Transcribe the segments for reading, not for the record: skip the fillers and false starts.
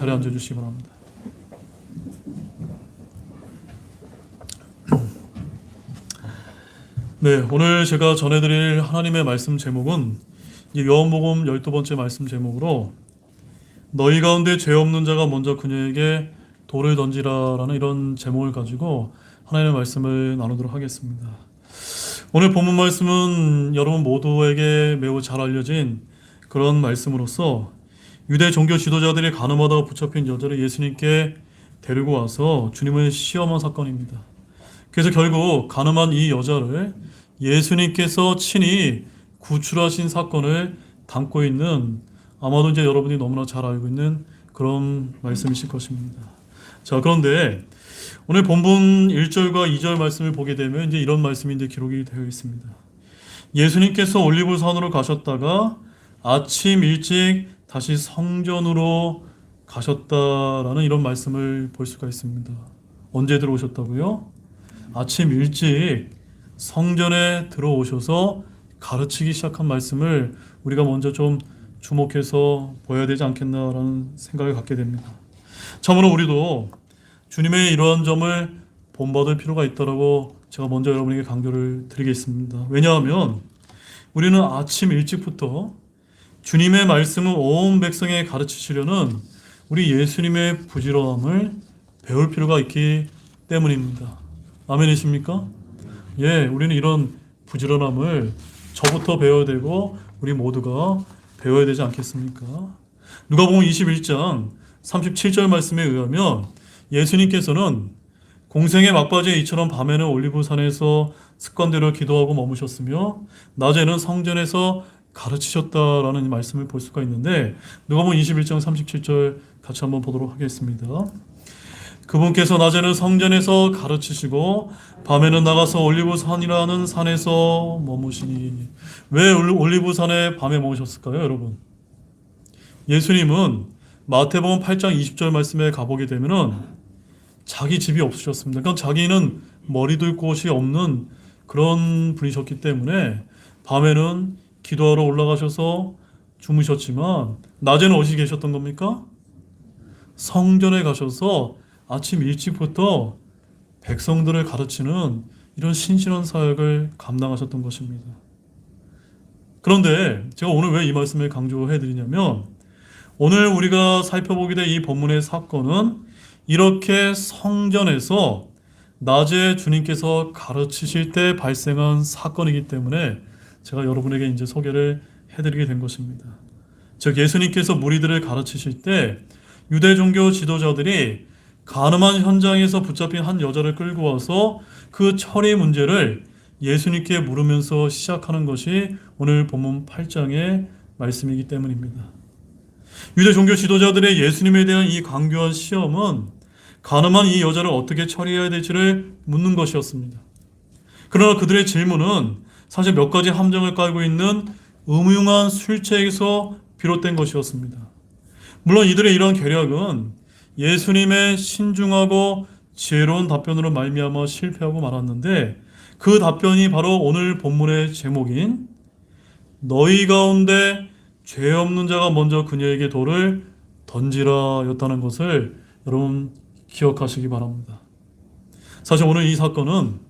자리에 앉아주시기 바랍니다. 네, 오늘 제가 전해드릴 하나님의 말씀 제목은 요한복음 12번째 말씀 제목으로 너희 가운데 죄 없는 자가 먼저 그녀에게 돌을 던지라라는 이런 제목을 가지고 하나님의 말씀을 나누도록 하겠습니다. 오늘 본문 말씀은 여러분 모두에게 매우 잘 알려진 그런 말씀으로서 유대 종교 지도자들이 간음하다가 붙잡힌 여자를 예수님께 데리고 와서 주님을 시험한 사건입니다. 그래서 결국 간음한 이 여자를 예수님께서 친히 구출하신 사건을 담고 있는, 아마도 이제 여러분이 너무나 잘 알고 있는 그런 말씀이실 것입니다. 자, 그런데 오늘 본문 1절과 2절 말씀을 보게 되면 이제 이런 말씀이 이제 기록이 되어 있습니다. 예수님께서 올리브산으로 가셨다가 아침 일찍 다시 성전으로 가셨다라는 이런 말씀을 볼 수가 있습니다. 언제 들어오셨다고요? 아침 일찍 성전에 들어오셔서 가르치기 시작한 말씀을 우리가 먼저 좀 주목해서 보아야 되지 않겠나라는 생각을 갖게 됩니다. 참으로 우리도 주님의 이러한 점을 본받을 필요가 있다라고 제가 먼저 여러분에게 강조를 드리겠습니다. 왜냐하면 우리는 아침 일찍부터 주님의 말씀을 온 백성에게 가르치시려는 우리 예수님의 부지런함을 배울 필요가 있기 때문입니다. 아멘이십니까? 예, 우리는 이런 부지런함을 저부터 배워야 되고 우리 모두가 배워야 되지 않겠습니까? 누가복음 21장 37절 말씀에 의하면 예수님께서는 공생의 막바지에 이처럼 밤에는 올리브산에서 습관대로 기도하고 머무셨으며 낮에는 성전에서 가르치셨다라는 말씀을 볼 수가 있는데, 누가복음 21장 37절 같이 한번 보도록 하겠습니다. 그분께서 낮에는 성전에서 가르치시고 밤에는 나가서 올리브산이라는 산에서 머무시니. 왜 올리브산에 밤에 머무셨을까요, 여러분? 예수님은 마태복음 8장 20절 말씀에 가보게 되면은 자기 집이 없으셨습니다. 그러니까 자기는 머리 둘 곳이 없는 그런 분이셨기 때문에 밤에는 기도하러 올라가셔서 주무셨지만 낮에는 어디 계셨던 겁니까? 성전에 가셔서 아침 일찍부터 백성들을 가르치는 이런 신실한 사역을 감당하셨던 것입니다. 그런데 제가 오늘 왜 이 말씀을 강조해 드리냐면, 오늘 우리가 살펴보게 될 이 본문의 사건은 이렇게 성전에서 낮에 주님께서 가르치실 때 발생한 사건이기 때문에 제가 여러분에게 이제 소개를 해드리게 된 것입니다. 즉, 예수님께서 무리들을 가르치실 때 유대 종교 지도자들이 간음한 현장에서 붙잡힌 한 여자를 끌고 와서 그 처리 문제를 예수님께 물으면서 시작하는 것이 오늘 본문 8장의 말씀이기 때문입니다. 유대 종교 지도자들의 예수님에 대한 이 강교한 시험은 간음한 이 여자를 어떻게 처리해야 될지를 묻는 것이었습니다. 그러나 그들의 질문은 사실 몇 가지 함정을 깔고 있는 음흉한 술책에서 비롯된 것이었습니다. 물론 이들의 이러한 계략은 예수님의 신중하고 지혜로운 답변으로 말미암아 실패하고 말았는데, 그 답변이 바로 오늘 본문의 제목인 너희 가운데 죄 없는 자가 먼저 그녀에게 돌을 던지라 였다는 것을 여러분 기억하시기 바랍니다. 사실 오늘 이 사건은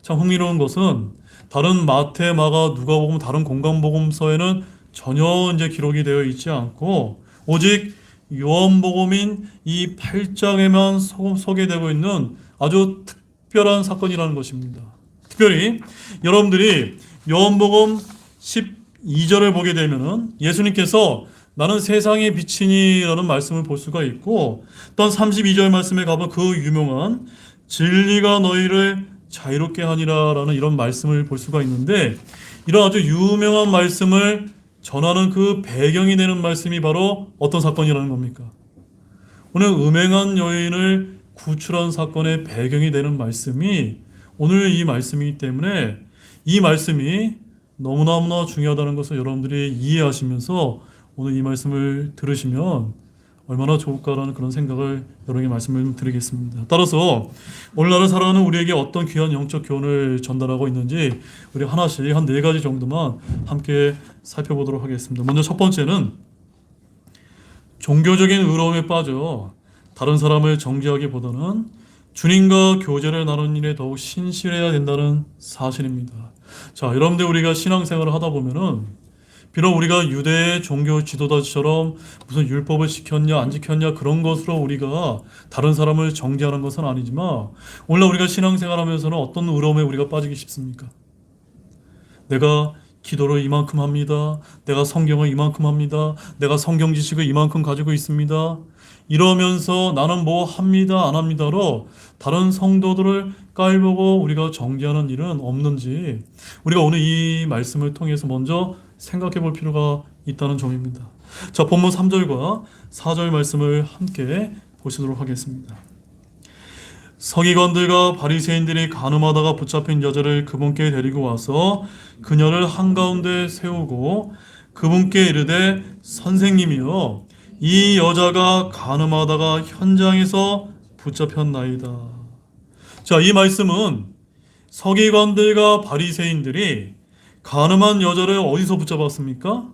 참 흥미로운 것은 다른 마태, 마가, 누가복음, 다른 공간복음서에는 전혀 이제 기록이 되어 있지 않고 오직 요한복음인 이 8장에만 소개되고 있는 아주 특별한 사건이라는 것입니다. 특별히 여러분들이 요한복음 12절을 보게 되면은 예수님께서 나는 세상의 빛이니라는 말씀을 볼 수가 있고, 또 32절 말씀에 가면 그 유명한 진리가 너희를 자유롭게 하니라라는 이런 말씀을 볼 수가 있는데, 이런 아주 유명한 말씀을 전하는 그 배경이 되는 말씀이 바로 어떤 사건이라는 겁니까? 오늘 음행한 여인을 구출한 사건의 배경이 되는 말씀이 오늘 이 말씀이기 때문에 이 말씀이 너무너무나 중요하다는 것을 여러분들이 이해하시면서 오늘 이 말씀을 들으시면 얼마나 좋을까라는 그런 생각을 여러분에게 말씀을 드리겠습니다. 따라서 오늘날을 살아가는 우리에게 어떤 귀한 영적 교훈을 전달하고 있는지 우리 하나씩 한 4가지 정도만 함께 살펴보도록 하겠습니다. 먼저 첫 번째는 종교적인 의로움에 빠져 다른 사람을 정죄하기보다는 주님과 교제를 나누는 일에 더욱 신실해야 된다는 사실입니다. 자, 여러분들 우리가 신앙생활을 하다 보면은 비록 우리가 유대의 종교 지도자처럼 무슨 율법을 지켰냐 안 지켰냐 그런 것으로 우리가 다른 사람을 정죄하는 것은 아니지만 오늘 우리가 신앙생활하면서는 어떤 의로움에 우리가 빠지기 쉽습니까? 내가 기도를 이만큼 합니다. 내가 성경을 이만큼 합니다. 내가 성경 지식을 이만큼 가지고 있습니다. 이러면서 나는 뭐 합니다, 안 합니다로 다른 성도들을 깔보고 우리가 정죄하는 일은 없는지 우리가 오늘 이 말씀을 통해서 먼저 생각해 볼 필요가 있다는 점입니다. 자, 본문 3절과 4절 말씀을 함께 보시도록 하겠습니다. 서기관들과 바리새인들이 간음하다가 붙잡힌 여자를 그분께 데리고 와서 그녀를 한가운데 세우고 그분께 이르되 선생님이여 이 여자가 간음하다가 현장에서 붙잡혔나이다. 자, 이 말씀은 서기관들과 바리새인들이 간음한 여자를 어디서 붙잡았습니까?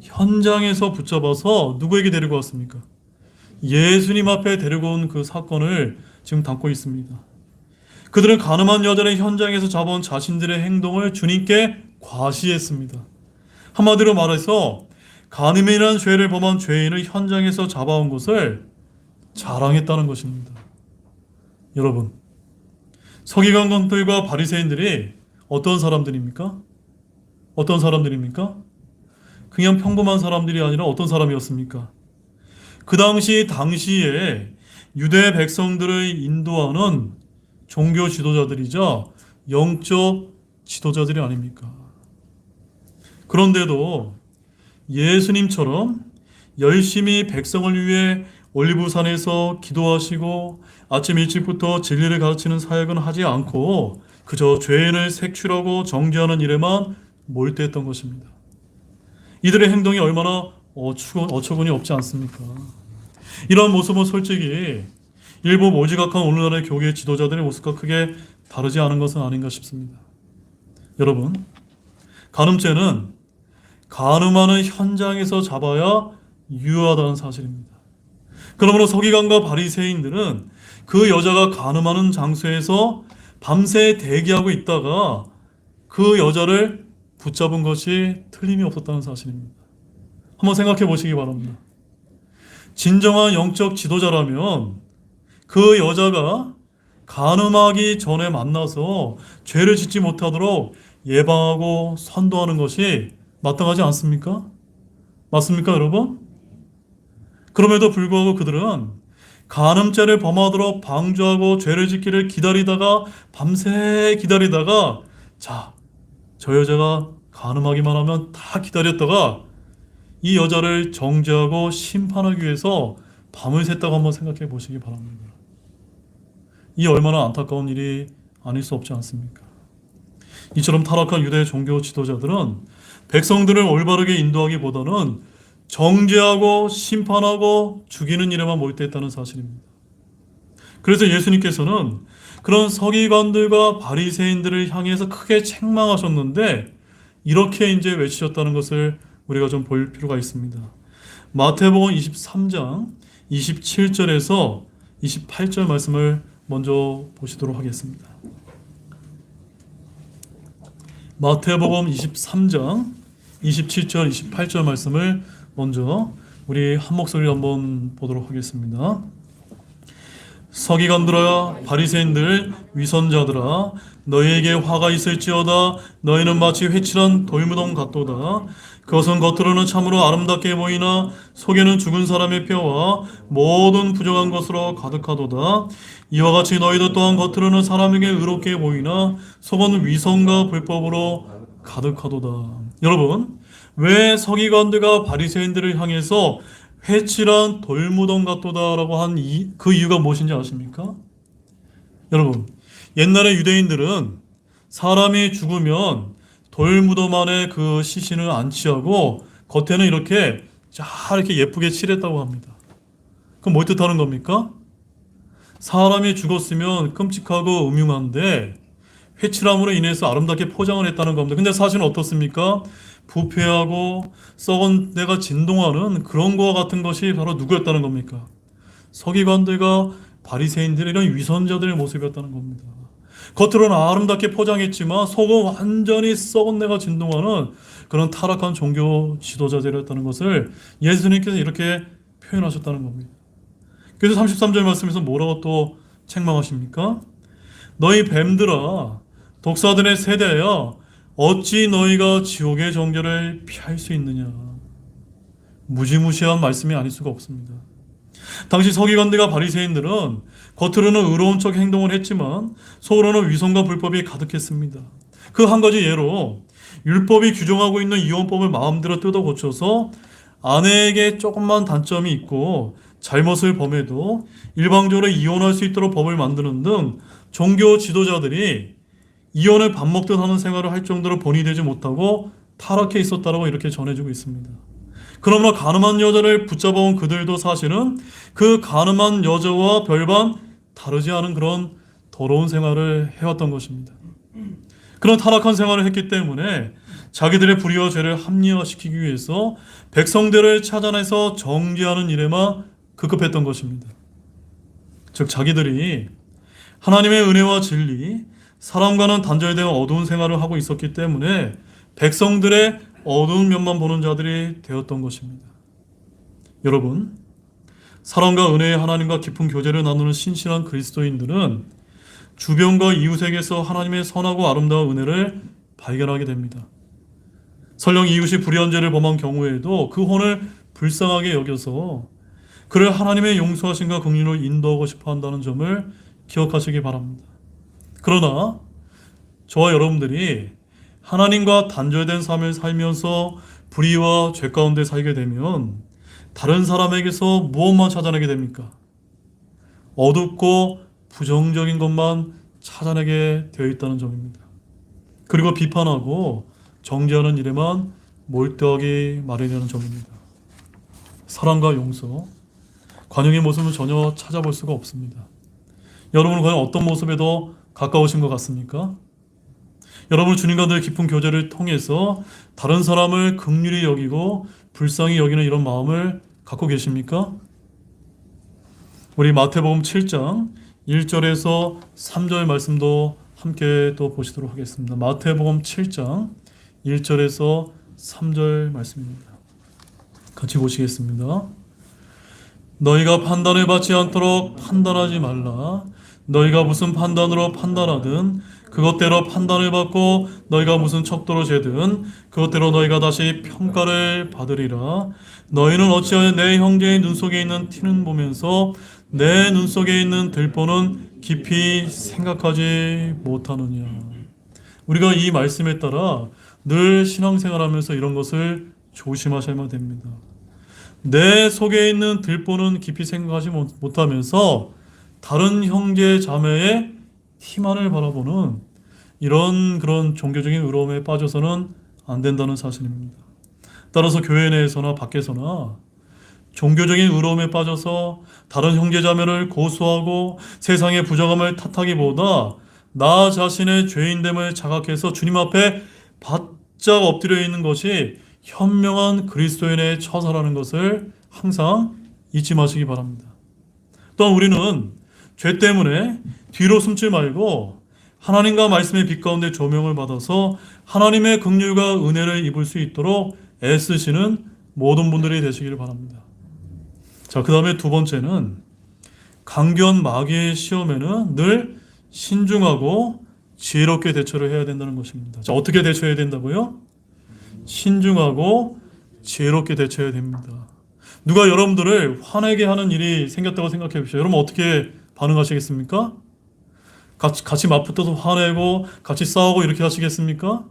현장에서 붙잡아서 누구에게 데리고 왔습니까? 예수님 앞에 데리고 온 그 사건을 지금 담고 있습니다. 그들은 간음한 여자를 현장에서 잡아온 자신들의 행동을 주님께 과시했습니다. 한마디로 말해서 간음이라는 죄를 범한 죄인을 현장에서 잡아온 것을 자랑했다는 것입니다. 여러분, 서기관들과 바리새인들이 어떤 사람들입니까? 어떤 사람들입니까? 그냥 평범한 사람들이 아니라 어떤 사람이었습니까? 그 당시에 유대 백성들을 인도하는 종교 지도자들이자 영적 지도자들이 아닙니까? 그런데도 예수님처럼 열심히 백성을 위해 올리브산에서 기도하시고 아침 일찍부터 진리를 가르치는 사역은 하지 않고 그저 죄인을 색출하고 정죄하는 일에만 몰두했던 것입니다. 이들의 행동이 얼마나 어처구니 없지 않습니까? 이런 모습은 솔직히 일부 모지각한 오늘날의 교계 지도자들의 모습과 크게 다르지 않은 것은 아닌가 싶습니다. 여러분, 간음죄는 간음하는 현장에서 잡아야 유효하다는 사실입니다. 그러므로 서기관과 바리새인들은 그 여자가 간음하는 장소에서 밤새 대기하고 있다가 그 여자를 붙잡은 것이 틀림이 없었다는 사실입니다. 한번 생각해 보시기 바랍니다. 진정한 영적 지도자라면 그 여자가 간음하기 전에 만나서 죄를 짓지 못하도록 예방하고 선도하는 것이 마땅하지 않습니까? 맞습니까, 여러분? 그럼에도 불구하고 그들은 간음죄를 범하도록 방조하고 죄를 짓기를 기다리다가 밤새 기다리다가 자, 저 여자가 간음하기만 하면 다 기다렸다가 이 여자를 정죄하고 심판하기 위해서 밤을 샜다고 한번 생각해 보시기 바랍니다. 이 얼마나 안타까운 일이 아닐 수 없지 않습니까? 이처럼 타락한 유대 종교 지도자들은 백성들을 올바르게 인도하기보다는 정죄하고 심판하고 죽이는 일에만 몰두했다는 사실입니다. 그래서 예수님께서는 그런 서기관들과 바리새인들을 향해서 크게 책망하셨는데 이렇게 이제 외치셨다는 것을 우리가 좀 볼 필요가 있습니다. 마태복음 23장 27절에서 28절 말씀을 먼저 보시도록 하겠습니다. 마태복음 23장 27절 28절 말씀을 먼저 우리 한 목소리로 한번 보도록 하겠습니다. 서기관들아 바리새인들 위선자들아 너희에게 화가 있을지어다 너희는 마치 회칠한 돌무덤 같도다. 그것은 겉으로는 참으로 아름답게 보이나 속에는 죽은 사람의 뼈와 모든 부정한 것으로 가득하도다. 이와 같이 너희도 또한 겉으로는 사람에게 의롭게 보이나 속은 위선과 불법으로 가득하도다. 여러분, 왜 서기관들과 바리새인들을 향해서 회칠한 돌무덤 같도다라고 한 그 이유가 무엇인지 아십니까? 여러분, 옛날에 유대인들은 사람이 죽으면 돌무덤 안에 그 시신을 안치하고 겉에는 이렇게 예쁘게 칠했다고 합니다. 그럼 뭘 뜻하는 겁니까? 사람이 죽었으면 끔찍하고 음흉한데 회칠함으로 인해서 아름답게 포장을 했다는 겁니다. 근데 사실은 어떻습니까? 부패하고 썩은 데가 진동하는 그런 거와 같은 것이 바로 누구였다는 겁니까? 서기관들과 바리새인들, 이런 위선자들의 모습이었다는 겁니다. 겉으로는 아름답게 포장했지만 속은 완전히 썩은 데가 진동하는 그런 타락한 종교 지도자들이었다는 것을 예수님께서 이렇게 표현하셨다는 겁니다. 그래서 33절 말씀에서 뭐라고 또 책망하십니까? 너희 뱀들아, 독사들의 세대여, 어찌 너희가 지옥의 정죄를 피할 수 있느냐. 무지무시한 말씀이 아닐 수가 없습니다. 당시 서기관들과 바리새인들은 겉으로는 의로운 척 행동을 했지만 속으로는 위선과 불법이 가득했습니다. 그 한 가지 예로 율법이 규정하고 있는 이혼법을 마음대로 뜯어 고쳐서 아내에게 조금만 단점이 있고 잘못을 범해도 일방적으로 이혼할 수 있도록 법을 만드는 등 종교 지도자들이 이혼을 밥 먹듯 하는 생활을 할 정도로 본이 되지 못하고 타락해 있었다라고 이렇게 전해주고 있습니다. 그러므로 가늠한 여자를 붙잡아온 그들도 사실은 그 가늠한 여자와 별반 다르지 않은 그런 더러운 생활을 해왔던 것입니다. 그런 타락한 생활을 했기 때문에 자기들의 불의와 죄를 합리화시키기 위해서 백성들을 찾아내서 정죄하는 일에만 급급했던 것입니다. 즉 자기들이 하나님의 은혜와 진리, 사람과는 단절되어 어두운 생활을 하고 있었기 때문에 백성들의 어두운 면만 보는 자들이 되었던 것입니다. 여러분, 사랑과 은혜의 하나님과 깊은 교제를 나누는 신실한 그리스도인들은 주변과 이웃에게서 하나님의 선하고 아름다운 은혜를 발견하게 됩니다. 설령 이웃이 불의한 죄를 범한 경우에도 그 혼을 불쌍하게 여겨서 그를 하나님의 용서하심과 긍휼로 인도하고 싶어 한다는 점을 기억하시기 바랍니다. 그러나 저와 여러분들이 하나님과 단절된 삶을 살면서 불의와 죄 가운데 살게 되면 다른 사람에게서 무엇만 찾아내게 됩니까? 어둡고 부정적인 것만 찾아내게 되어 있다는 점입니다. 그리고 비판하고 정죄하는 일에만 몰두하기 마련이라는 점입니다. 사랑과 용서, 관용의 모습은 전혀 찾아볼 수가 없습니다. 여러분은 과연 어떤 모습에 더 가까우신 것 같습니까? 여러분 주님과 늘 깊은 교제를 통해서 다른 사람을 긍휼히 여기고 불쌍히 여기는 이런 마음을 갖고 계십니까? 우리 마태복음 7장 1절에서 3절 말씀도 함께 또 보시도록 하겠습니다. 마태복음 7장 1절에서 3절 말씀입니다. 같이 보시겠습니다. 너희가 판단을 받지 않도록 판단하지 말라. 너희가 무슨 판단으로 판단하든 그것대로 판단을 받고 너희가 무슨 척도로 재든 그것대로 너희가 다시 평가를 받으리라. 너희는 어찌하여 내 형제의 눈 속에 있는 티는 보면서 내 눈 속에 있는 들보는 깊이 생각하지 못하느냐. 우리가 이 말씀에 따라 늘 신앙생활하면서 이런 것을 조심하셔야만 됩니다. 내 속에 있는 들보는 깊이 생각하지 못하면서 다른 형제 자매의 티만을 바라보는 이런 그런 종교적인 의로움에 빠져서는 안 된다는 사실입니다. 따라서 교회 내에서나 밖에서나 종교적인 의로움에 빠져서 다른 형제 자매를 고소하고 세상의 부정함을 탓하기보다 나 자신의 죄인됨을 자각해서 주님 앞에 바짝 엎드려 있는 것이 현명한 그리스도인의 처사라는 것을 항상 잊지 마시기 바랍니다. 또한 우리는 죄 때문에 뒤로 숨지 말고 하나님과 말씀의 빛 가운데 조명을 받아서 하나님의 긍휼과 은혜를 입을 수 있도록 애쓰시는 모든 분들이 되시기를 바랍니다. 자, 그 다음에 두 번째는 강교한 마귀의 시험에는 늘 신중하고 지혜롭게 대처를 해야 된다는 것입니다. 자, 어떻게 대처해야 된다고요? 신중하고 지혜롭게 대처해야 됩니다. 누가 여러분들을 화내게 하는 일이 생겼다고 생각해 보십시오. 여러분 어떻게 반응하시겠습니까? 같이 맞붙어서 화내고 같이 싸우고 이렇게 하시겠습니까?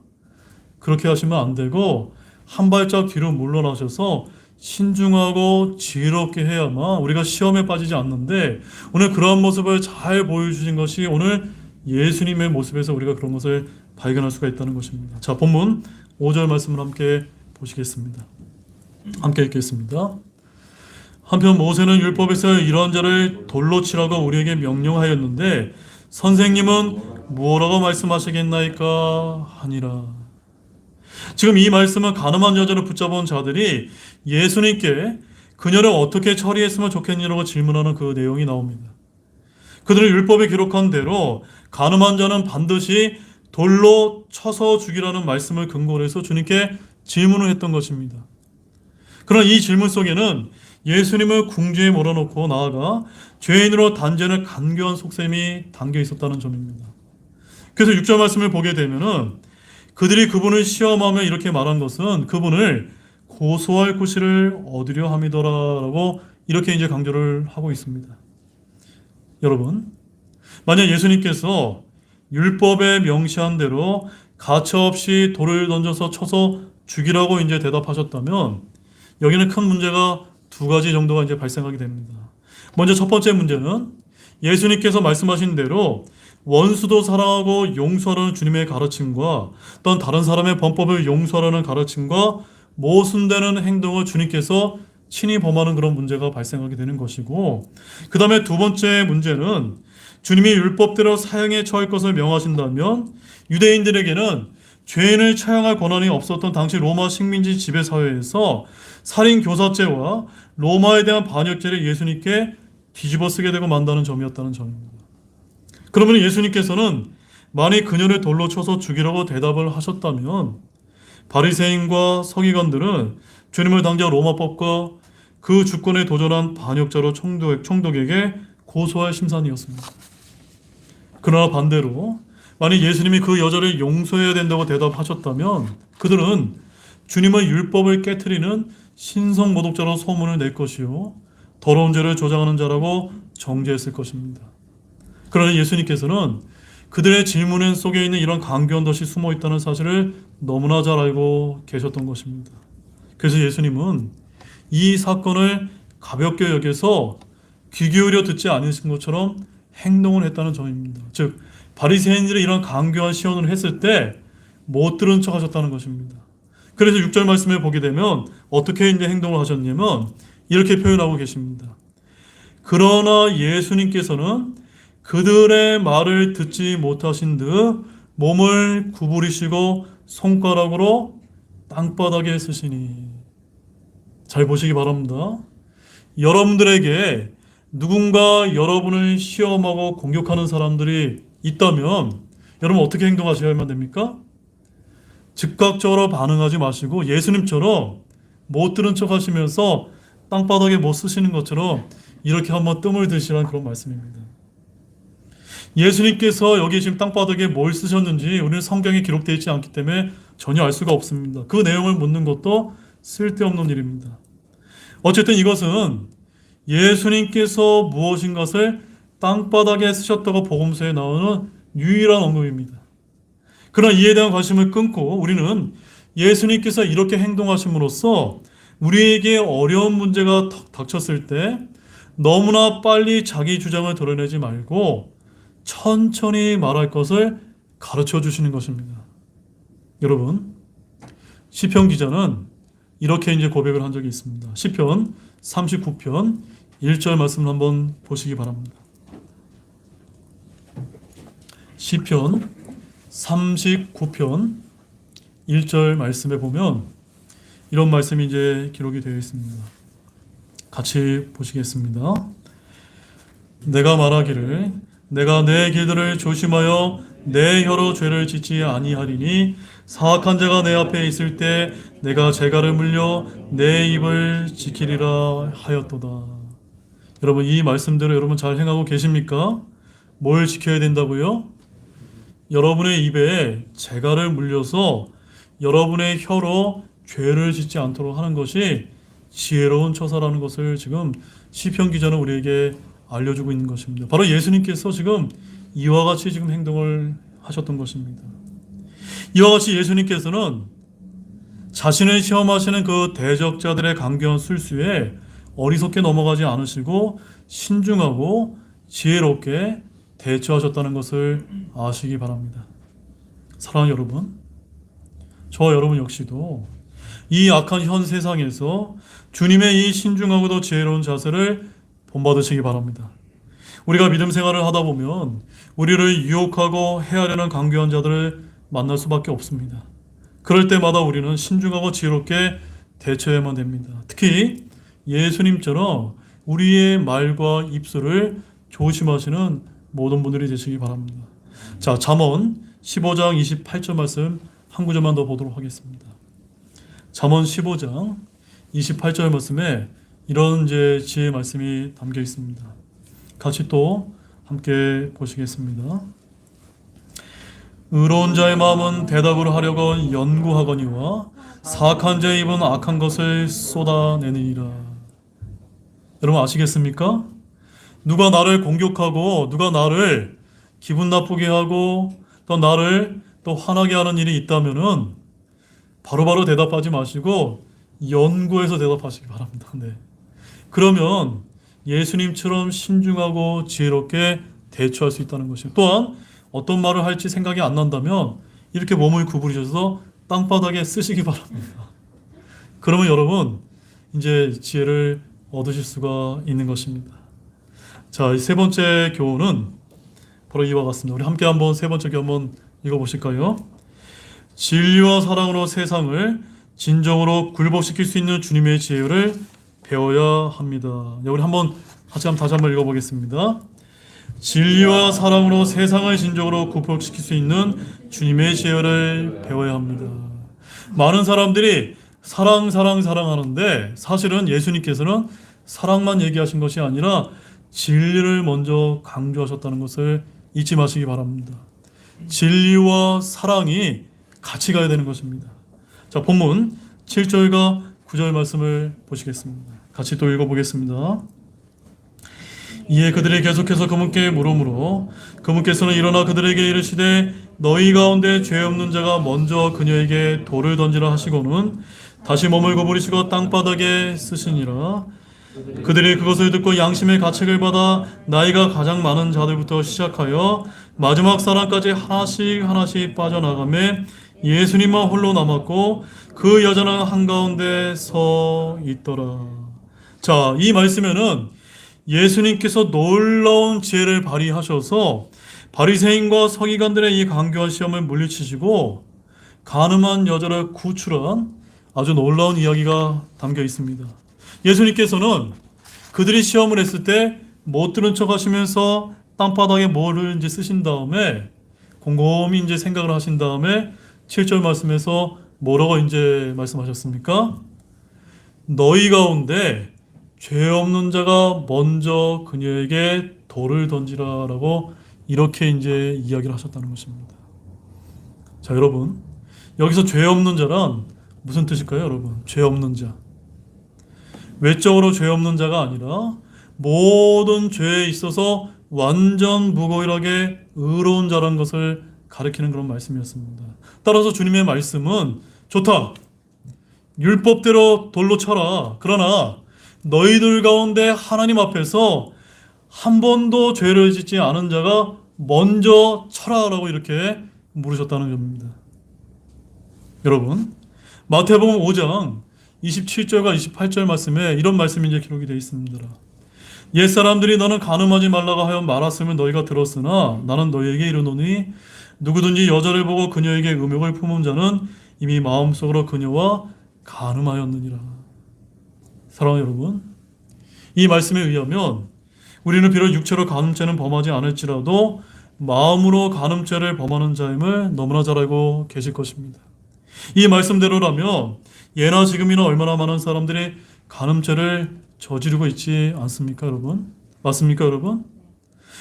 그렇게 하시면 안 되고 한 발짝 뒤로 물러나셔서 신중하고 지혜롭게 해야만 우리가 시험에 빠지지 않는데 오늘 그러한 모습을 잘 보여주신 것이 오늘 예수님의 모습에서 우리가 그런 것을 발견할 수가 있다는 것입니다. 자, 본문 5절 말씀을 함께 보시겠습니다. 함께 읽겠습니다. 한편 모세는 율법에서 이러한 자를 돌로 치라고 우리에게 명령하였는데 선생님은 무엇라고 말씀하시겠나이까 하니라. 지금 이 말씀은 가늠한 여자를 붙잡은 자들이 예수님께 그녀를 어떻게 처리했으면 좋겠냐고 질문하는 그 내용이 나옵니다. 그들은 율법에 기록한 대로 가늠한 자는 반드시 돌로 쳐서 죽이라는 말씀을 근거로 해서 주님께 질문을 했던 것입니다. 그러나 이 질문 속에는 예수님을 궁지에 몰아넣고 나아가 죄인으로 단죄를 간교한 속셈이 담겨 있었다는 점입니다. 그래서 6절 말씀을 보게 되면은 그들이 그분을 시험하며 이렇게 말한 것은 그분을 고소할 구실을 얻으려 함이더라라고 이렇게 이제 강조를 하고 있습니다. 여러분, 만약 예수님께서 율법에 명시한 대로 가차없이 돌을 던져서 쳐서 죽이라고 이제 대답하셨다면 여기는 큰 문제가 두 가지 정도가 이제 발생하게 됩니다. 먼저 첫 번째 문제는 예수님께서 말씀하신 대로 원수도 사랑하고 용서하라는 주님의 가르침과 또한 다른 사람의 범법을 용서하라는 가르침과 모순되는 행동을 주님께서 친히 범하는 그런 문제가 발생하게 되는 것이고, 그 다음에 두 번째 문제는 주님이 율법대로 사형에 처할 것을 명하신다면 유대인들에게는 죄인을 처형할 권한이 없었던 당시 로마 식민지 지배사회에서 살인 교사죄와 로마에 대한 반역죄를 예수님께 뒤집어 쓰게 되고 만다는 점이었다는 점입니다. 그러면 예수님께서는 만약 그녀를 돌로 쳐서 죽이라고 대답을 하셨다면 바리새인과 서기관들은 주님을 당장 로마법과 그 주권에 도전한 반역자로 총독에게 고소할 심산이었습니다. 그러나 반대로 만약 예수님이 그 여자를 용서해야 된다고 대답하셨다면 그들은 주님의 율법을 깨트리는 신성모독자로 소문을 낼 것이요 더러운 죄를 조장하는 자라고 정죄했을 것입니다. 그러나 예수님께서는 그들의 질문 속에 있는 이런 강교한 덫이 숨어 있다는 사실을 너무나 잘 알고 계셨던 것입니다. 그래서 예수님은 이 사건을 가볍게 여겨서 귀 기울여 듣지 않으신 것처럼 행동을 했다는 점입니다. 즉 바리새인들이 이런 강교한 시연을 했을 때 못 들은 척 하셨다는 것입니다. 그래서 6절 말씀에 보게 되면 어떻게 이제 행동을 하셨냐면 이렇게 표현하고 계십니다. 그러나 예수님께서는 그들의 말을 듣지 못하신 듯 몸을 구부리시고 손가락으로 땅바닥에 쓰시니. 잘 보시기 바랍니다. 여러분들에게 누군가 여러분을 시험하고 공격하는 사람들이 있다면 여러분 어떻게 행동하셔야만 됩니까? 즉각적으로 반응하지 마시고 예수님처럼 못 들은 척 하시면서 땅바닥에 못 쓰시는 것처럼 이렇게 한번 뜸을 들이시라는 그런 말씀입니다. 예수님께서 여기 지금 땅바닥에 뭘 쓰셨는지 우리는 성경에 기록되어 있지 않기 때문에 전혀 알 수가 없습니다. 그 내용을 묻는 것도 쓸데없는 일입니다. 어쨌든 이것은 예수님께서 무엇인 것을 땅바닥에 쓰셨다고 복음서에 나오는 유일한 언급입니다. 그러나 이에 대한 관심을 끊고 우리는 예수님께서 이렇게 행동하심으로써 우리에게 어려운 문제가 닥쳤을 때 너무나 빨리 자기 주장을 드러내지 말고 천천히 말할 것을 가르쳐 주시는 것입니다. 여러분, 시편 기자는 이렇게 이제 고백을 한 적이 있습니다. 시편 39편 1절 말씀을 한번 보시기 바랍니다. 시편 39편 1절 말씀에 보면 이런 말씀이 이제 기록이 되어 있습니다. 같이 보시겠습니다. 내가 말하기를 내가 내 길들을 조심하여 내 혀로 죄를 짓지 아니하리니 사악한 자가 내 앞에 있을 때 내가 재갈을 물려 내 입을 지키리라 하였도다. 여러분 이 말씀대로 여러분 잘 행하고 계십니까? 뭘 지켜야 된다고요? 여러분의 입에 재갈을 물려서 여러분의 혀로 죄를 짓지 않도록 하는 것이 지혜로운 처사라는 것을 지금 시편 기자는 우리에게 알려주고 있는 것입니다. 바로 예수님께서 지금 이와 같이 지금 행동을 하셨던 것입니다. 이와 같이 예수님께서는 자신을 시험하시는 그 대적자들의 강경한 술수에 어리석게 넘어가지 않으시고 신중하고 지혜롭게 대처하셨다는 것을 아시기 바랍니다. 사랑하는 여러분, 저와 여러분 역시도 이 악한 현 세상에서 주님의 이 신중하고도 지혜로운 자세를 본받으시기 바랍니다. 우리가 믿음 생활을 하다 보면 우리를 유혹하고 해하려는 강교한 자들을 만날 수밖에 없습니다. 그럴 때마다 우리는 신중하고 지혜롭게 대처해야만 됩니다. 특히 예수님처럼 우리의 말과 입술을 조심하시는 모든 분들이 되시기 바랍니다. 자, 잠언 15장 28절 말씀 한 구절만 더 보도록 하겠습니다. 잠언 15장 28절 말씀에 이런 지혜의 말씀이 담겨 있습니다. 같이 또 함께 보시겠습니다. 의로운 자의 마음은 대답을 하려고 연구하거니와 사악한 자의 입은 악한 것을 쏟아내느니라. 여러분 아시겠습니까? 누가 나를 공격하고 누가 나를 기분 나쁘게 하고 또 나를 또 화나게 하는 일이 있다면은 바로바로 대답하지 마시고 연구해서 대답하시기 바랍니다. 네. 그러면 예수님처럼 신중하고 지혜롭게 대처할 수 있다는 것이에요. 또한 어떤 말을 할지 생각이 안 난다면 이렇게 몸을 구부리셔서 땅바닥에 쓰시기 바랍니다. 그러면 여러분 이제 지혜를 얻으실 수가 있는 것입니다. 자, 세 번째 교훈은 바로 이와 같습니다. 우리 함께 한번 세 번째 교훈 한번 읽어보실까요? 진리와 사랑으로 세상을 진정으로 굴복시킬 수 있는 주님의 지혜를 배워야 합니다. 우리 한번 다시 한번 읽어보겠습니다. 진리와 사랑으로 세상을 진정으로 굴복시킬 수 있는 주님의 지혜를 배워야 합니다. 많은 사람들이 사랑하는데 사실은 예수님께서는 사랑만 얘기하신 것이 아니라 진리를 먼저 강조하셨다는 것을 잊지 마시기 바랍니다. 진리와 사랑이 같이 가야 되는 것입니다. 자, 본문 7절과 9절 말씀을 보시겠습니다. 같이 또 읽어보겠습니다. 이에 그들이 계속해서 그분께 물으므로 그분께서는 일어나 그들에게 이르시되 너희 가운데 죄 없는 자가 먼저 그녀에게 돌을 던지라 하시고는 다시 몸을 구부리시고 땅바닥에 쓰시니라. 그들이 그것을 듣고 양심의 가책을 받아 나이가 가장 많은 자들부터 시작하여 마지막 사람까지 하나씩 빠져나가매 예수님만 홀로 남았고 그 여자는 한가운데 서 있더라. 자, 이 말씀에는 예수님께서 놀라운 지혜를 발휘하셔서 바리새인과 서기관들의 이 강교한 시험을 물리치시고 간음한 여자를 구출한 아주 놀라운 이야기가 담겨 있습니다. 예수님께서는 그들이 시험을 했을 때 못 들은 척 하시면서 땅바닥에 뭐를 이제 쓰신 다음에 곰곰이 이제 생각을 하신 다음에 7절 말씀에서 뭐라고 이제 말씀하셨습니까? 너희 가운데 죄 없는 자가 먼저 그녀에게 돌을 던지라라고 이렇게 이제 이야기를 하셨다는 것입니다. 자, 여러분, 여기서 죄 없는 자란 무슨 뜻일까요, 여러분? 죄 없는 자. 외적으로 죄 없는 자가 아니라 모든 죄에 있어서 완전 무고일하게 의로운 자라는 것을 가리키는 그런 말씀이었습니다. 따라서 주님의 말씀은 좋다. 율법대로 돌로 쳐라. 그러나 너희들 가운데 하나님 앞에서 한 번도 죄를 짓지 않은 자가 먼저 쳐라라고 이렇게 물으셨다는 겁니다. 여러분, 마태복음 5장 27절과 28절 말씀에 이런 말씀이 이제 기록이 되어 있습니다. 옛사람들이 너는 간음하지 말라고 하여 말았으면 너희가 들었으나 나는 너희에게 이르노니 누구든지 여자를 보고 그녀에게 음욕을 품은 자는 이미 마음속으로 그녀와 간음하였느니라. 사랑하는 여러분, 이 말씀에 의하면 우리는 비록 육체로 간음죄는 범하지 않을지라도 마음으로 간음죄를 범하는 자임을 너무나 잘 알고 계실 것입니다. 이 말씀대로라면 예나 지금이나 얼마나 많은 사람들이 간음죄를 저지르고 있지 않습니까, 여러분? 맞습니까, 여러분?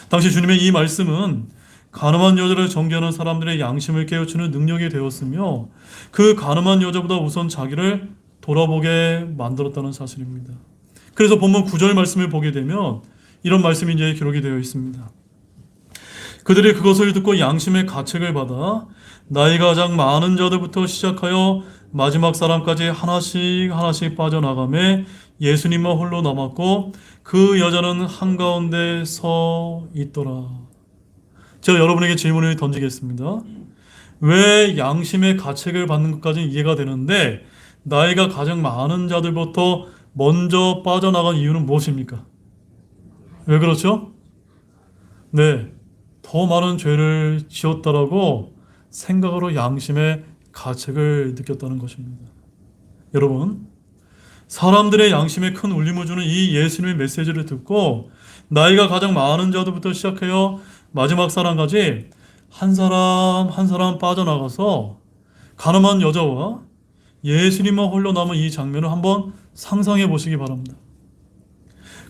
당시 주님의 이 말씀은 간음한 여자를 정죄하는 사람들의 양심을 깨우치는 능력이 되었으며 그 간음한 여자보다 우선 자기를 돌아보게 만들었다는 사실입니다. 그래서 본문 9절 말씀을 보게 되면 이런 말씀이 이제 기록이 되어 있습니다. 그들이 그것을 듣고 양심의 가책을 받아 나이가 가장 많은 자들부터 시작하여 마지막 사람까지 하나씩 빠져나가매 예수님만 홀로 남았고 그 여자는 한가운데 서 있더라. 제가 여러분에게 질문을 던지겠습니다. 왜 양심의 가책을 받는 것까지는 이해가 되는데 나이가 가장 많은 자들부터 먼저 빠져나간 이유는 무엇입니까? 왜 그렇죠? 네, 더 많은 죄를 지었다라고 생각으로 양심의 가책을 느꼈다는 것입니다. 여러분, 사람들의 양심에 큰 울림을 주는 이 예수님의 메시지를 듣고 나이가 가장 많은 자들부터 시작하여 마지막 사람까지 한 사람 한 사람 빠져나가서 가늠한 여자와 예수님만 홀로 남은 이 장면을 한번 상상해 보시기 바랍니다.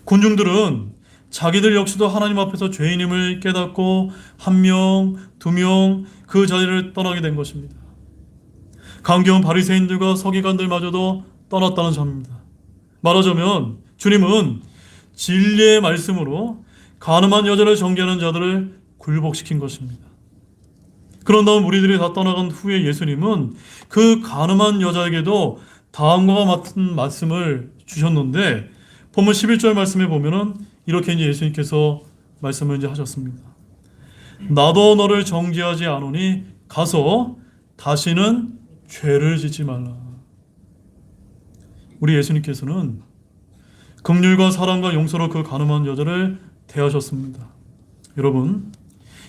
군중들은 자기들 역시도 하나님 앞에서 죄인임을 깨닫고 한 명, 두 명 그 자리를 떠나게 된 것입니다. 강경한 바리새인들과 서기관들마저도 떠났다는 점입니다. 말하자면 주님은 진리의 말씀으로 가늠한 여자를 정죄하는 자들을 굴복시킨 것입니다. 그런 다음 무리들이 다 떠나간 후에 예수님은 그 가늠한 여자에게도 다음과 같은 말씀을 주셨는데 본문 11절 말씀에 보면은 이렇게 이제 예수님께서 말씀을 이제 하셨습니다. 나도 너를 정죄하지 않으니 가서 다시는 죄를 짓지 말라. 우리 예수님께서는 긍휼과 사랑과 용서로 그 가늠한 여자를 대하셨습니다. 여러분,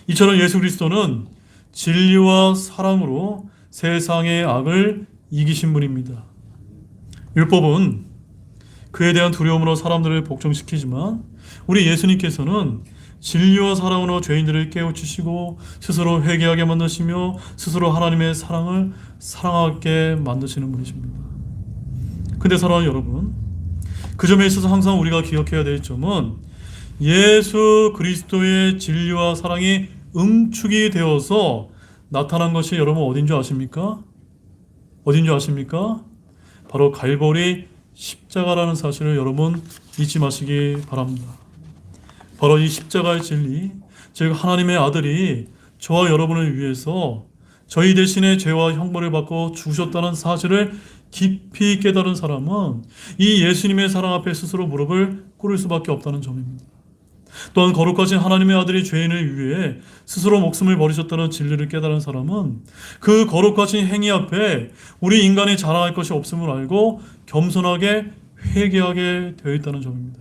이처럼 예수 그리스도는 진리와 사랑으로 세상의 악을 이기신 분입니다. 율법은 그에 대한 두려움으로 사람들을 복종시키지만 우리 예수님께서는 진리와 사랑으로 죄인들을 깨우치시고 스스로 회개하게 만드시며 스스로 하나님의 사랑을 사랑하게 만드시는 분이십니다. 근데 사랑하는 여러분, 그 점에 있어서 항상 우리가 기억해야 될 점은 예수 그리스도의 진리와 사랑이 응축이 되어서 나타난 것이 여러분 어딘 줄 아십니까? 어딘 줄 아십니까? 바로 갈보리 십자가라는 사실을 여러분 잊지 마시기 바랍니다. 바로 이 십자가의 진리, 즉 하나님의 아들이 저와 여러분을 위해서 저희 대신에 죄와 형벌을 받고 죽으셨다는 사실을 깊이 깨달은 사람은 이 예수님의 사랑 앞에 스스로 무릎을 꿇을 수밖에 없다는 점입니다. 또한 거룩하신 하나님의 아들이 죄인을 위해 스스로 목숨을 버리셨다는 진리를 깨달은 사람은 그 거룩하신 행위 앞에 우리 인간이 자랑할 것이 없음을 알고 겸손하게 회개하게 되어 있다는 점입니다.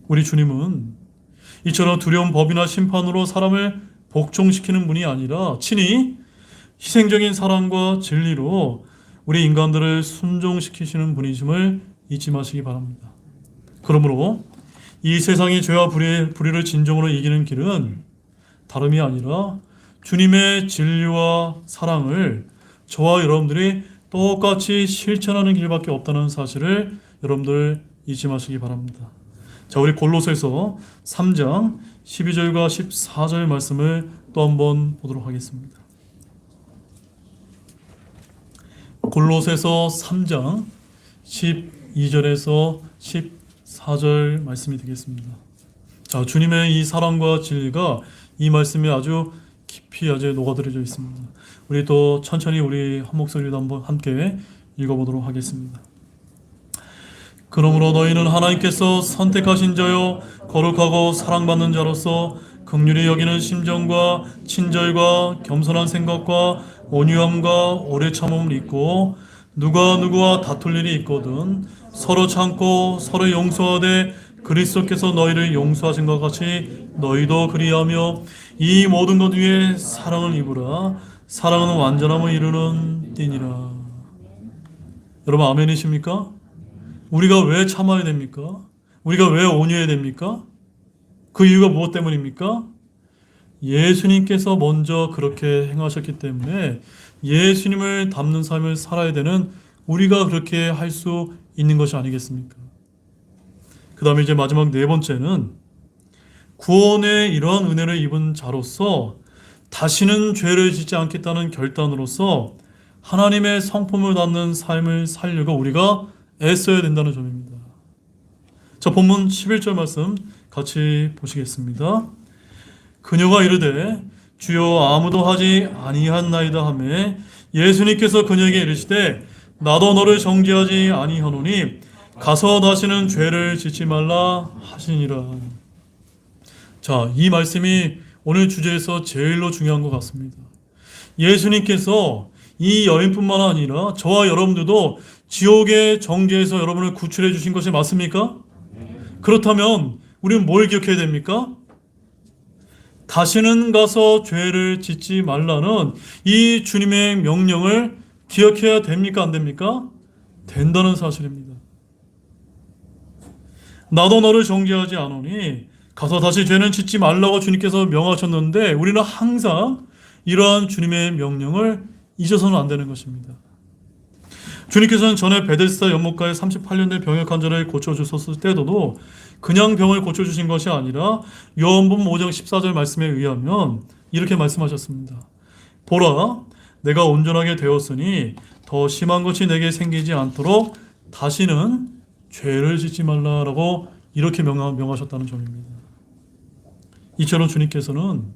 우리 주님은 이처럼 두려운 법이나 심판으로 사람을 복종시키는 분이 아니라 친히 희생적인 사랑과 진리로 우리 인간들을 순종시키시는 분이심을 잊지 마시기 바랍니다. 그러므로 이 세상의 죄와 불의를 진정으로 이기는 길은 다름이 아니라 주님의 진리와 사랑을 저와 여러분들이 똑같이 실천하는 길밖에 없다는 사실을 여러분들 잊지 마시기 바랍니다. 자, 우리 골로새서 3장 12절과 14절 말씀을 또 한번 보도록 하겠습니다. 골로새서 3장 12절에서 14절 말씀이 되겠습니다. 자, 주님의 이 사랑과 진리가 이 말씀에 아주 깊이 아주 녹아들어져 있습니다. 우리 또 천천히 우리 한 목소리로 한번 함께 읽어보도록 하겠습니다. 그러므로 너희는 하나님께서 선택하신 자요 거룩하고 사랑받는 자로서 긍휼히 여기는 심정과 친절과 겸손한 생각과 온유함과 오래 참음을 잊고 누가 누구와 다툴 일이 있거든 서로 참고 서로 용서하되 그리스도께서 너희를 용서하신 것 같이 너희도 그리하며 이 모든 것 위에 사랑을 입으라. 사랑은 완전함을 이루는 띠니라. 여러분 아멘이십니까? 우리가 왜 참아야 됩니까? 우리가 왜 온유해야 됩니까? 그 이유가 무엇 때문입니까? 예수님께서 먼저 그렇게 행하셨기 때문에 예수님을 닮는 삶을 살아야 되는 우리가 그렇게 할 수 있는 것이 아니겠습니까? 그 다음에 이제 마지막 네 번째는 구원의 이러한 은혜를 입은 자로서 다시는 죄를 짓지 않겠다는 결단으로서 하나님의 성품을 담는 삶을 살려고 우리가 애써야 된다는 점입니다. 자, 본문 11절 말씀 같이 보시겠습니다. 그녀가 이르되 주여 아무도 하지 아니한나이다 하매 예수님께서 그녀에게 이르시되 나도 너를 정죄하지 아니하노니 가서 다시는 죄를 짓지 말라 하시니라. 자, 이 말씀이 오늘 주제에서 제일로 중요한 것 같습니다. 예수님께서 이 여인뿐만 아니라 저와 여러분들도 지옥의 정죄에서 여러분을 구출해 주신 것이 맞습니까? 그렇다면 우리는 뭘 기억해야 됩니까? 다시는 가서 죄를 짓지 말라는 이 주님의 명령을 기억해야 됩니까? 안 됩니까? 된다는 사실입니다. 나도 너를 정죄하지 않으니 가서 다시 죄는 짓지 말라고 주님께서 명하셨는데 우리는 항상 이러한 주님의 명령을 잊어서는 안 되는 것입니다. 주님께서는 전에 베데스다 연못가에 38년 된 병역 환자를 고쳐주셨을 때도 그냥 병을 고쳐주신 것이 아니라 요한복음 5장 14절 말씀에 의하면 이렇게 말씀하셨습니다. 보라, 내가 온전하게 되었으니 더 심한 것이 내게 생기지 않도록 다시는 죄를 짓지 말라라고 이렇게 명하셨다는 점입니다. 이처럼 주님께서는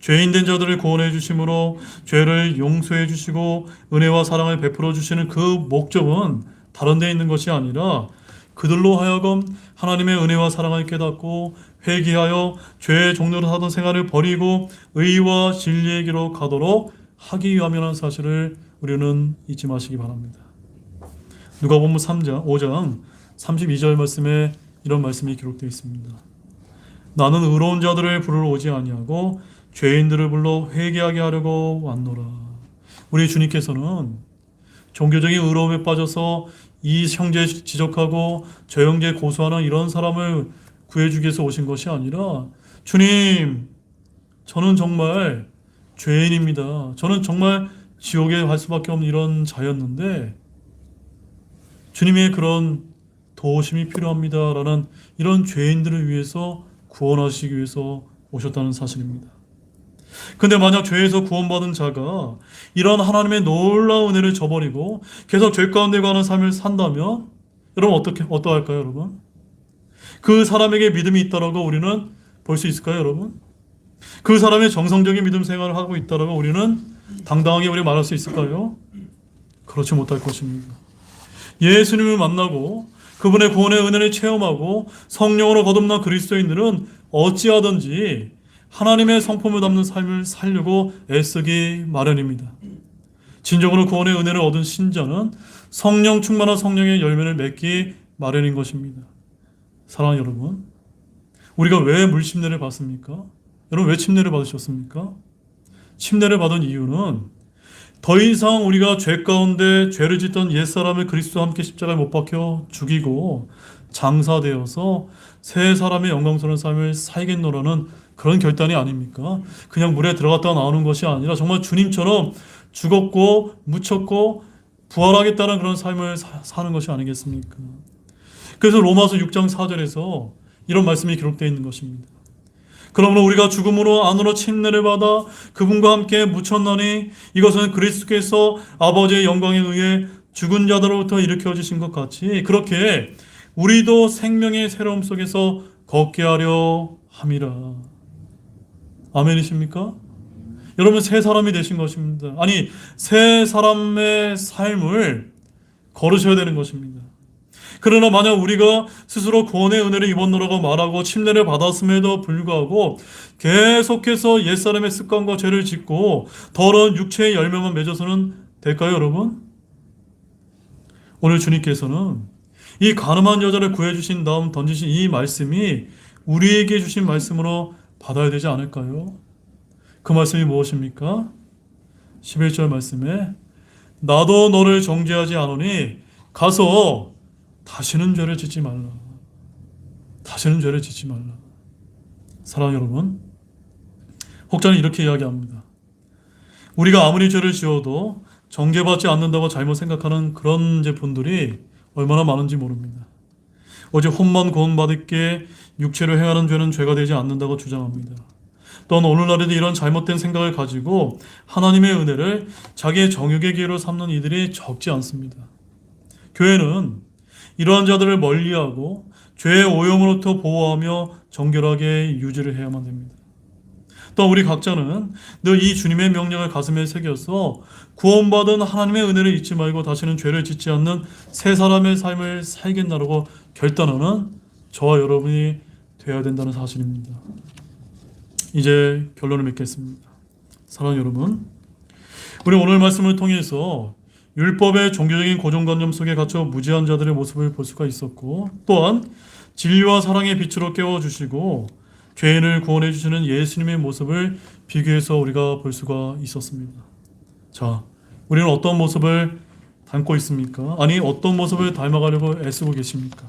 죄인된 자들을 구원해 주심으로 죄를 용서해 주시고 은혜와 사랑을 베풀어 주시는 그 목적은 다른 데 있는 것이 아니라 그들로 하여금 하나님의 은혜와 사랑을 깨닫고 회개하여 죄의 종로로 하던 생활을 버리고 의와 진리의 길로 가도록 하기 위함이라는 사실을 우리는 잊지 마시기 바랍니다. 누가복음 5장 32절 말씀에 이런 말씀이 기록되어 있습니다. 나는 의로운 자들을 부르러 오지 아니하고 죄인들을 불러 회개하게 하려고 왔노라. 우리 주님께서는 종교적인 의로움에 빠져서 이 형제 지적하고 저 형제 고소하는 이런 사람을 구해주기 위해서 오신 것이 아니라 주님, 저는 정말 죄인입니다. 저는 정말 지옥에 갈 수밖에 없는 이런 자였는데 주님의 그런 도우심이 필요합니다라는 이런 죄인들을 위해서 구원하시기 위해서 오셨다는 사실입니다. 근데 만약 죄에서 구원받은 자가 이런 하나님의 놀라운 은혜를 저버리고 계속 죄 가운데 가는 삶을 산다면 여러분 어떠할까요, 여러분? 그 사람에게 믿음이 있다라고 우리는 볼 수 있을까요, 여러분? 그 사람의 정성적인 믿음 생활을 하고 있다라고 우리는 당당하게 우리 말할 수 있을까요? 그렇지 못할 것입니다. 예수님을 만나고 그분의 구원의 은혜를 체험하고 성령으로 거듭난 그리스도인들은 어찌하든지 하나님의 성품을 담는 삶을 살려고 애쓰기 마련입니다. 진정으로 구원의 은혜를 얻은 신자는 성령 충만한 성령의 열매를 맺기 마련인 것입니다. 사랑하는 여러분, 우리가 왜 물침례를 받습니까? 여러분 왜 침례를 받으셨습니까? 침례를 받은 이유는 더 이상 우리가 죄 가운데 죄를 짓던 옛사람을 그리스도와 함께 십자가에 못 박혀 죽이고 장사되어서 새 사람의 영광스러운 삶을 살겠노라는 그런 결단이 아닙니까? 그냥 물에 들어갔다가 나오는 것이 아니라 정말 주님처럼 죽었고 묻혔고 부활하겠다는 그런 삶을 사는 것이 아니겠습니까? 그래서 로마서 6장 4절에서 이런 말씀이 기록되어 있는 것입니다. 그러므로 우리가 죽음으로 안으로 침례를 받아 그분과 함께 묻혔나니 이것은 그리스도께서 아버지의 영광에 의해 죽은 자들로부터 일으켜 주신 것 같이 그렇게 우리도 생명의 새로움 속에서 걷게 하려 함이라. 아멘이십니까? 여러분 새 사람이 되신 것입니다. 아니 새 사람의 삶을 걸으셔야 되는 것입니다. 그러나 만약 우리가 스스로 구원의 은혜를 입었노라고 말하고 침례를 받았음에도 불구하고 계속해서 옛사람의 습관과 죄를 짓고 더러운 육체의 열매만 맺어서는 될까요, 여러분? 오늘 주님께서는 이 가늠한 여자를 구해주신 다음 던지신 이 말씀이 우리에게 주신 말씀으로 받아야 되지 않을까요? 그 말씀이 무엇입니까? 11절 말씀에 나도 너를 정죄하지 않으니 가서 다시는 죄를 짓지 말라. 다시는 죄를 짓지 말라. 사랑하는 여러분, 혹자는 이렇게 이야기합니다. 우리가 아무리 죄를 지어도 정죄받지 않는다고 잘못 생각하는 그런 분들이 얼마나 많은지 모릅니다. 오직 혼만 구원받을게 육체로 행하는 죄는 죄가 되지 않는다고 주장합니다. 또한 오늘날에도 이런 잘못된 생각을 가지고 하나님의 은혜를 자기의 정욕의 기회로 삼는 이들이 적지 않습니다. 교회는 이러한 자들을 멀리하고 죄의 오염으로부터 보호하며 정결하게 유지를 해야만 됩니다. 또 우리 각자는 늘 이 주님의 명령을 가슴에 새겨서 구원받은 하나님의 은혜를 잊지 말고 다시는 죄를 짓지 않는 새 사람의 삶을 살겠나라고 결단하는 저와 여러분이 되어야 된다는 사실입니다. 이제 결론을 맺겠습니다. 사랑하는 여러분, 우리 오늘 말씀을 통해서 율법의 종교적인 고정관념 속에 갇혀 무지한 자들의 모습을 볼 수가 있었고 또한 진리와 사랑의 빛으로 깨워주시고 죄인을 구원해 주시는 예수님의 모습을 비교해서 우리가 볼 수가 있었습니다. 자, 우리는 어떤 모습을 닮고 있습니까? 아니, 어떤 모습을 닮아가려고 애쓰고 계십니까?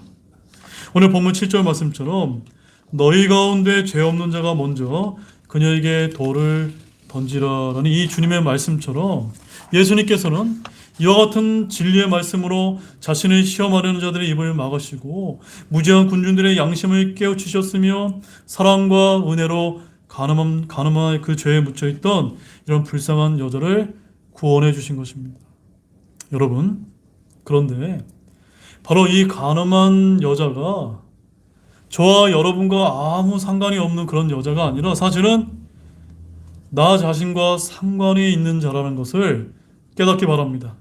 오늘 본문 7절 말씀처럼 너희 가운데 죄 없는 자가 먼저 그녀에게 돌을 던지라라는 이 주님의 말씀처럼 예수님께서는 이와 같은 진리의 말씀으로 자신을 시험하려는 자들의 입을 막으시고 무지한 군중들의 양심을 깨우치셨으며 사랑과 은혜로 가늠한 그 죄에 묻혀있던 이런 불쌍한 여자를 구원해 주신 것입니다. 여러분, 그런데 바로 이 가늠한 여자가 저와 여러분과 아무 상관이 없는 그런 여자가 아니라 사실은 나 자신과 상관이 있는 자라는 것을 깨닫기 바랍니다.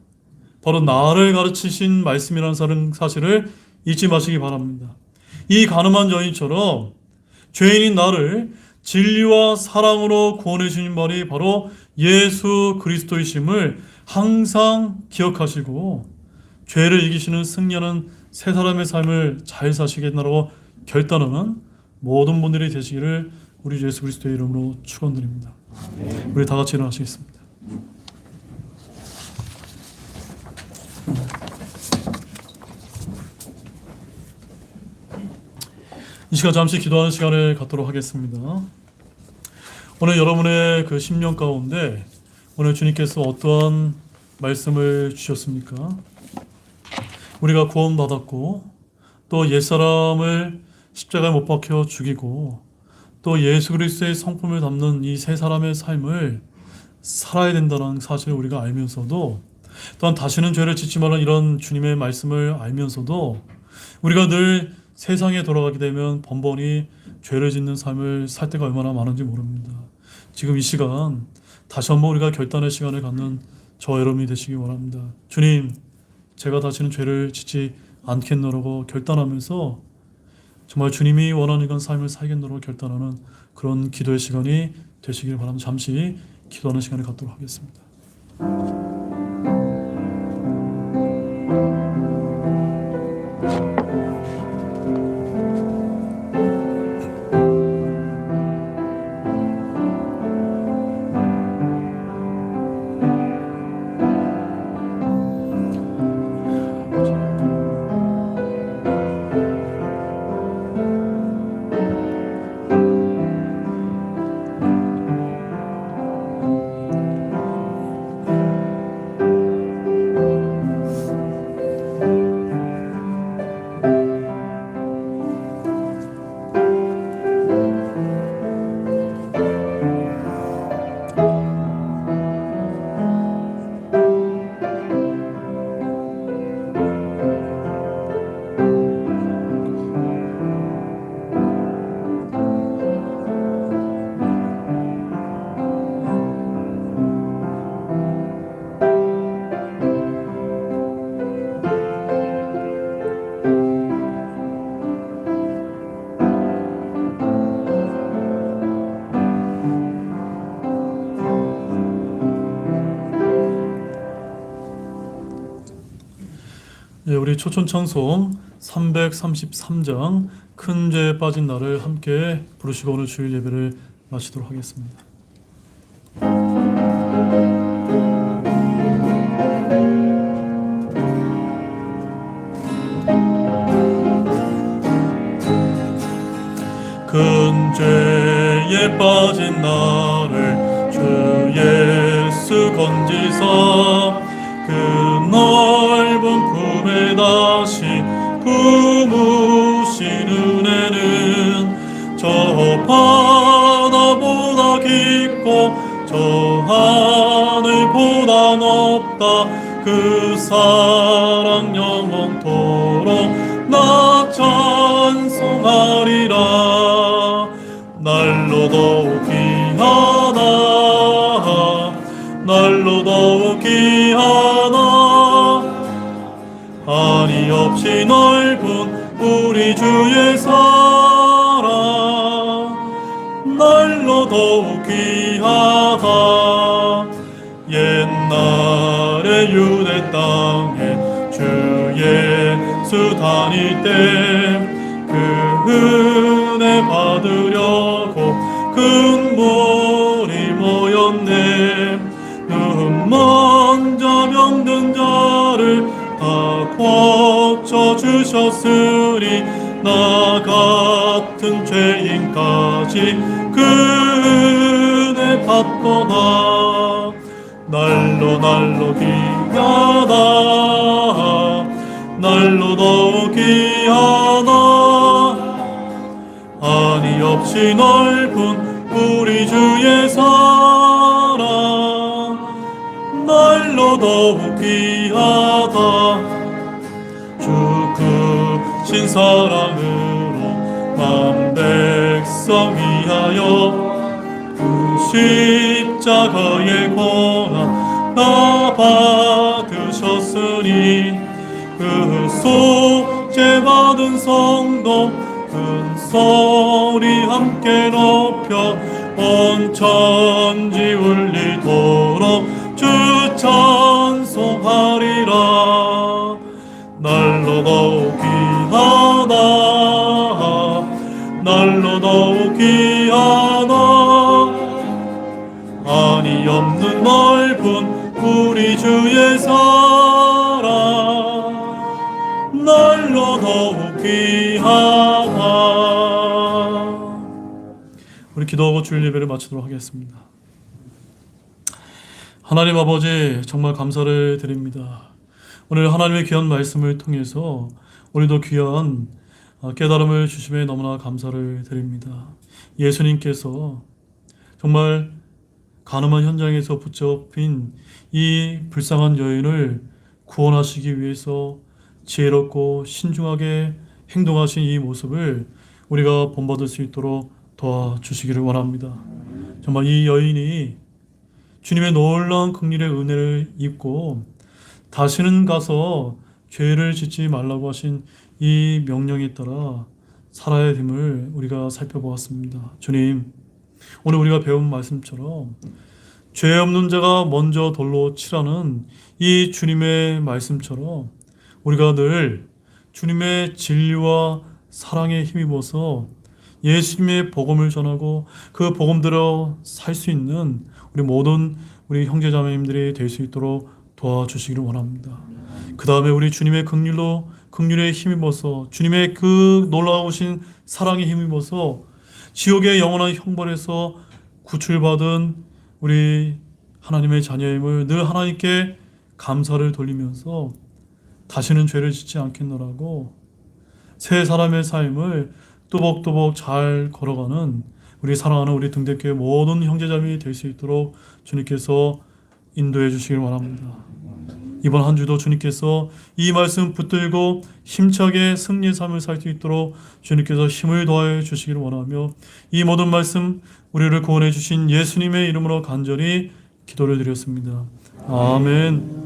바로 나를 가르치신 말씀이라는 사실을 잊지 마시기 바랍니다. 이 가늠한 여인처럼 죄인인 나를 진리와 사랑으로 구원해 주신 분이 바로 예수 그리스도이심을 항상 기억하시고 죄를 이기시는 승리하는 새 사람의 삶을 잘 사시겠나라고 결단하는 모든 분들이 되시기를 우리 예수 그리스도의 이름으로 축원드립니다. 우리 다 같이 일어나시겠습니다. 이 시간 잠시 기도하는 시간을 갖도록 하겠습니다. 오늘 여러분의 그 심령 가운데 오늘 주님께서 어떠한 말씀을 주셨습니까? 우리가 구원받았고 또 옛사람을 십자가에 못 박혀 죽이고 또 예수 그리스도의 성품을 담는 이 세 사람의 삶을 살아야 된다는 사실을 우리가 알면서도 또한 다시는 죄를 짓지 말라는 이런 주님의 말씀을 알면서도 우리가 늘 세상에 돌아가게 되면 번번이 죄를 짓는 삶을 살 때가 얼마나 많은지 모릅니다. 지금 이 시간 다시 한번 우리가 결단의 시간을 갖는 저와 여러분이 되시기 원합니다. 주님, 제가 다시는 죄를 짓지 않겠노라고 결단하면서 정말 주님이 원하는 이런 삶을 살겠노라고 결단하는 그런 기도의 시간이 되시길 바랍니다. 잠시 기도하는 시간을 갖도록 하겠습니다. 우리 초촌창송 333장 큰 죄에 빠진 나를 함께 부르시고 오늘 주일 예배를 마치도록 하겠습니다. 큰 죄에 빠진 나를 주 예수 건지사 그 넓은 품에 다시 품으신 은혜는 저 바다보다 깊고 저 하늘보다 높다. 그 사랑 영원토록 나 찬송하리라. 날로 더욱 귀하다. 날로 더욱 귀하다. 한이 없이 넓은 우리 주의 사랑. 날로 더욱 귀하다. 옛날에 유대 땅에 주 예수 다닐 때 그 은혜 은혜 받으려고 큰 무리 모였네. 먼저 병든 자를 다 고쳐주셨으니 나 같은 죄인까지 그 은혜 받거나 날로 귀하다. 날로 더욱 귀하다. 한이 없이 넓은 우리 주의 사랑 날로 더욱 귀하다. 주 크신 사랑으로 만 백성 위하여 그 십자가의 고난 다 받으셨으니 그 속죄 받은 성도 큰 소리 함께 높여 온 천지 울리도록 주 찬송하리라. 날로 더욱 귀하다. 날로 더욱 귀하다. 한이 없는 넓은 우리 주의 사랑 날로 더욱 귀하다. 우리 기도하고 주일 예배를 마치도록 하겠습니다. 하나님 아버지, 정말 감사를 드립니다. 오늘 하나님의 귀한 말씀을 통해서 우리도 귀한 깨달음을 주심에 너무나 감사를 드립니다. 예수님께서 정말 가늠한 현장에서 붙잡힌 이 불쌍한 여인을 구원하시기 위해서 지혜롭고 신중하게 행동하신 이 모습을 우리가 본받을 수 있도록 도와주시기를 원합니다. 정말 이 여인이 주님의 놀라운 긍휼의 은혜를 입고 다시는 가서 죄를 짓지 말라고 하신 이 명령에 따라 살아야 됨을 우리가 살펴보았습니다. 주님, 오늘 우리가 배운 말씀처럼 죄 없는 자가 먼저 돌로 치라는 이 주님의 말씀처럼 우리가 늘 주님의 진리와 사랑에 힘입어서 예수님의 복음을 전하고 그 복음대로 살 수 있는 우리 모든 우리 형제자매님들이 될 수 있도록 도와주시기를 원합니다. 그 다음에 우리 주님의 긍휼에 힘입어서 주님의 그 놀라우신 사랑에 힘입어서 지옥의 영원한 형벌에서 구출받은 우리 하나님의 자녀임을 늘 하나님께 감사를 돌리면서 다시는 죄를 짓지 않겠노라고 새 사람의 삶을 또복또복 잘 걸어가는 우리 사랑하는 우리 등대교회 모든 형제자매이 될 수 있도록 주님께서 인도해 주시길 바랍니다. 이번 한 주도 주님께서 이 말씀 붙들고 힘차게 승리의 삶을 살 수 있도록 주님께서 힘을 더해 주시기를 원하며 이 모든 말씀 우리를 구원해 주신 예수님의 이름으로 간절히 기도를 드렸습니다. 아멘.